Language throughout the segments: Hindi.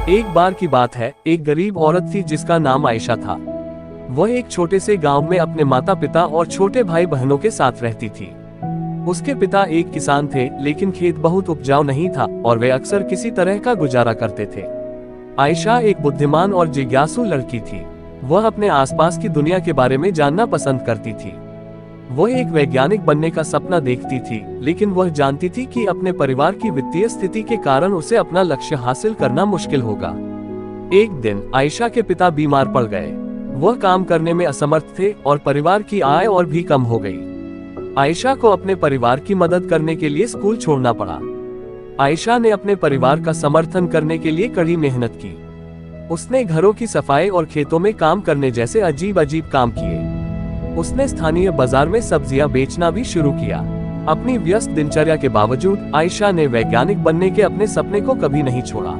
एक बार की बात है, एक गरीब औरत थी जिसका नाम आयशा था। वह एक छोटे से गांव में अपने माता पिता और छोटे भाई बहनों के साथ रहती थी। उसके पिता एक किसान थे, लेकिन खेत बहुत उपजाऊ नहीं था और वे अक्सर किसी तरह का गुजारा करते थे। आयशा एक बुद्धिमान और जिज्ञासु लड़की थी। वह अपने आसपास की दुनिया के बारे में जानना पसंद करती थी। वह एक वैज्ञानिक बनने का सपना देखती थी, लेकिन वह जानती थी कि अपने परिवार की वित्तीय स्थिति के कारण उसे अपना लक्ष्य हासिल करना मुश्किल होगा। एक दिन आयशा के पिता बीमार पड़ गए। वह काम करने में असमर्थ थे और परिवार की आय और भी कम हो गई। आयशा को अपने परिवार की मदद करने के लिए स्कूल छोड़ना पड़ा। आयशा ने अपने परिवार का समर्थन करने के लिए कड़ी मेहनत की। उसने घरों की सफाई और खेतों में काम करने जैसे अजीब अजीब काम किए। उसने स्थानीय बाजार में सब्जियां बेचना भी शुरू किया। अपनी व्यस्त दिनचर्या के बावजूद आयशा ने वैज्ञानिक बनने के अपने सपने को कभी नहीं छोड़ा।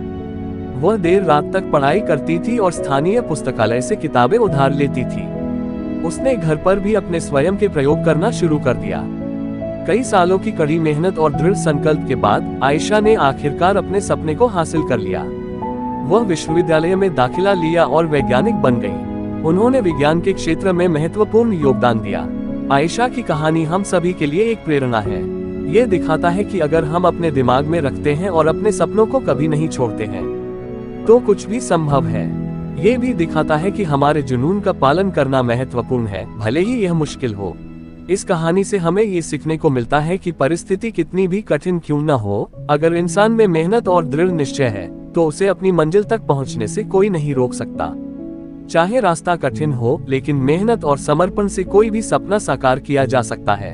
वह देर रात तक पढ़ाई करती थी और स्थानीय पुस्तकालय से किताबें उधार लेती थी। उसने घर पर भी अपने स्वयं के प्रयोग करना शुरू कर दिया। कई सालों की कड़ी मेहनत और दृढ़ संकल्प के बाद आयशा ने आखिरकार अपने सपने को हासिल कर लिया। वह विश्वविद्यालय में दाखिला लिया और वैज्ञानिक बन गई। उन्होंने विज्ञान के क्षेत्र में महत्वपूर्ण योगदान दिया। आयशा की कहानी हम सभी के लिए एक प्रेरणा है। ये दिखाता है कि अगर हम अपने दिमाग में रखते हैं और अपने सपनों को कभी नहीं छोड़ते हैं, तो कुछ भी संभव है। ये भी दिखाता है कि हमारे जुनून का पालन करना महत्वपूर्ण है, भले ही यह मुश्किल हो। इस कहानी से हमें ये सीखने को मिलता है कि परिस्थिति कितनी भी कठिन क्यों न हो, अगर इंसान में मेहनत और दृढ़ निश्चय है, तो उसे अपनी मंजिल तक पहुंचने से कोई नहीं रोक सकता। चाहे रास्ता कठिन हो, लेकिन मेहनत और समर्पण से कोई भी सपना साकार किया जा सकता है।